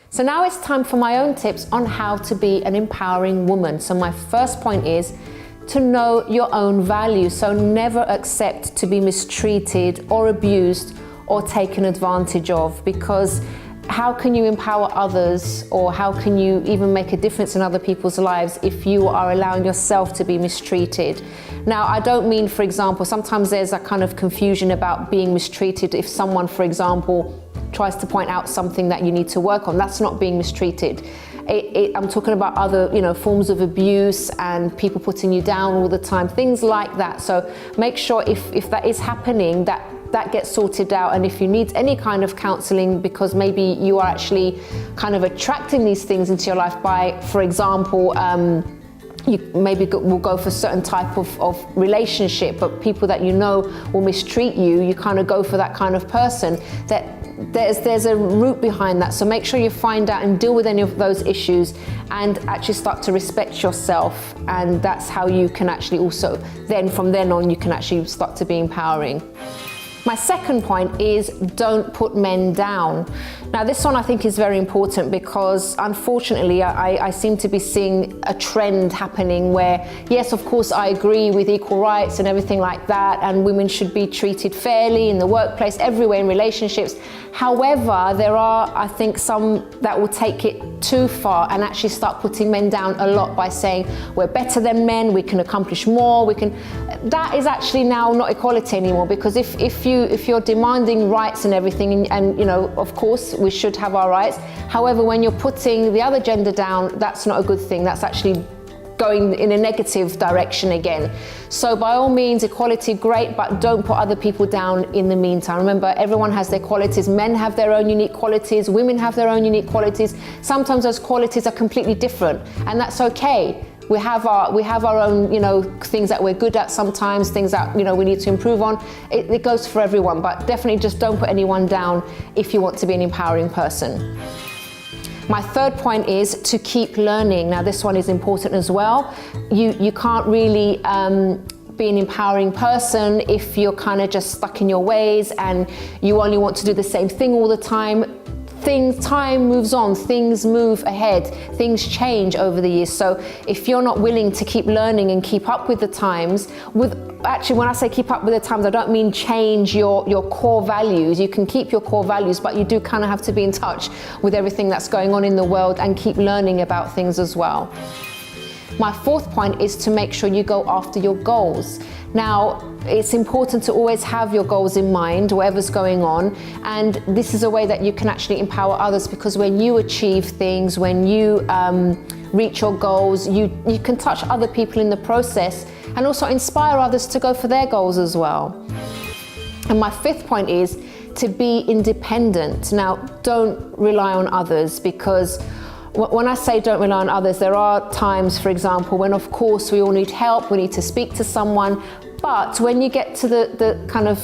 So now it's time for my own tips on how to be an empowering woman. So my first point is to know your own value. So never accept to be mistreated or abused or taken advantage of, because how can you empower others, or how can you even make a difference in other people's lives if you are allowing yourself to be mistreated? Now, I don't mean, for example, sometimes there's a kind of confusion about being mistreated if someone, for example, tries to point out something that you need to work on. That's not being mistreated. I'm talking about other, forms of abuse and people putting you down all the time, things like that. So make sure if that is happening, that gets sorted out. And if you need any kind of counseling because maybe you are actually kind of attracting these things into your life by, for example, you maybe will go for a certain type of relationship, but people that you know will mistreat you, you kind of go for that kind of person. That there's a root behind that. So make sure you find out and deal with any of those issues and actually start to respect yourself. And that's how you can actually also, then from then on, you can actually start to be empowering. My second point is don't put men down. Now this one I think is very important because unfortunately I seem to be seeing a trend happening where, yes, of course I agree with equal rights and everything like that, and women should be treated fairly in the workplace, everywhere in relationships. However, there are, I think, some that will take it too far and actually start putting men down a lot by saying we're better than men, we can accomplish more, that is actually now not equality anymore, because if you're demanding rights and everything, and of course we should have our rights. However, when you're putting the other gender down, that's not a good thing. That's actually going in a negative direction again. So by all means, equality, great, but don't put other people down in the meantime. Remember, everyone has their qualities. Men have their own unique qualities. Women have their own unique qualities. Sometimes those qualities are completely different, and that's okay. We have our own, things that we're good at sometimes, things that, we need to improve on. It goes for everyone, but definitely just don't put anyone down if you want to be an empowering person. My third point is to keep learning. Now this one is important as well. You can't really be an empowering person if you're kind of just stuck in your ways and you only want to do the same thing all the time. Time moves on, things move ahead, things change over the years. So if you're not willing to keep learning and keep up with the times, actually when I say keep up with the times, I don't mean change your core values. You can keep your core values, but you do kind of have to be in touch with everything that's going on in the world and keep learning about things as well. My fourth point is to make sure you go after your goals. Now, it's important to always have your goals in mind, whatever's going on, and this is a way that you can actually empower others, because when you achieve things, when you reach your goals, you can touch other people in the process and also inspire others to go for their goals as well. And my fifth point is to be independent. Now, don't rely on others, because when I say don't rely on others, there are times, for example, when of course we all need help, we need to speak to someone. But when you get to the kind of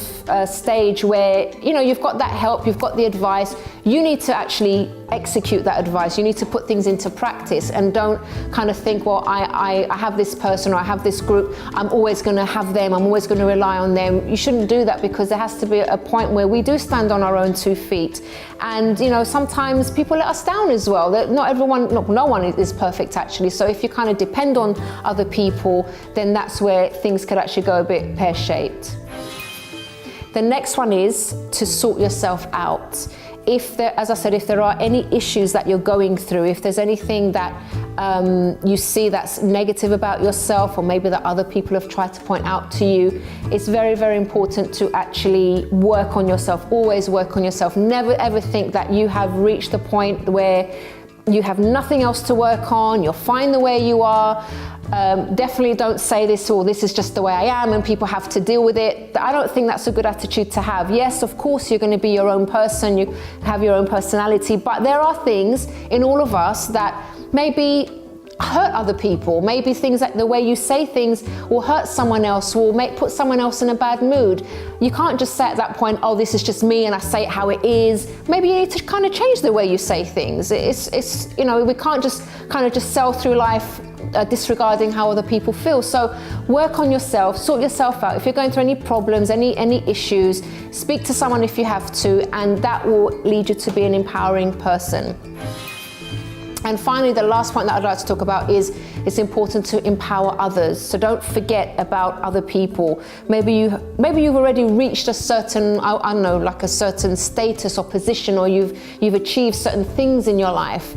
stage where, you've got that help, you've got the advice, you need to actually execute that advice. You need to put things into practice, and don't kind of think, well, I have this person or I have this group, I'm always going to have them, I'm always going to rely on them. You shouldn't do that, because there has to be a point where we do stand on our own 2 feet. And, sometimes people let us down as well. No one is perfect actually. So if you kind of depend on other people, then that's where things could actually go a bit pear-shaped. The next one is to sort yourself out. If there are any issues that you're going through, if there's anything that you see that's negative about yourself, or maybe that other people have tried to point out to you, it's very, very important to actually work on yourself. Always work on yourself. Never ever think that you have reached the point where you have nothing else to work on, you're fine the way you are. Definitely don't say this is just the way I am and people have to deal with it. I don't think that's a good attitude to have. Yes, of course you're going to be your own person, you have your own personality, but there are things in all of us that maybe hurt other people. Maybe things like the way you say things will hurt someone else, will put someone else in a bad mood. You can't just say at that point, oh, this is just me and I say it how it is. Maybe you need to kind of change the way you say things. We can't just kind of sail through life disregarding how other people feel. So work on yourself, sort yourself out. If you're going through any problems, any issues, speak to someone if you have to, and that will lead you to be an empowering person. And finally, the last point that I'd like to talk about is it's important to empower others. So don't forget about other people. Maybe you've already reached a certain, I don't know, like a certain status or position, or you've achieved certain things in your life.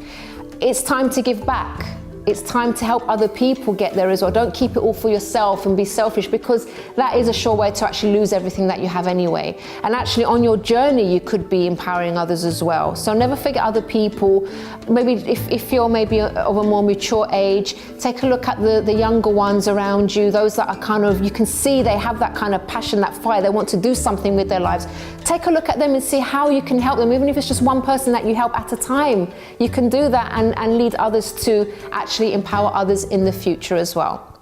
It's time to give back. It's time to help other people get there as well. Don't keep it all for yourself and be selfish, because that is a sure way to actually lose everything that you have anyway. And actually on your journey, you could be empowering others as well. So never forget other people. Maybe if you're maybe of a more mature age, take a look at the younger ones around you, those that are kind of, you can see they have that kind of passion, that fire, they want to do something with their lives. Take a look at them and see how you can help them, even if it's just one person that you help at a time. You can do that and lead others to actually empower others in the future as well.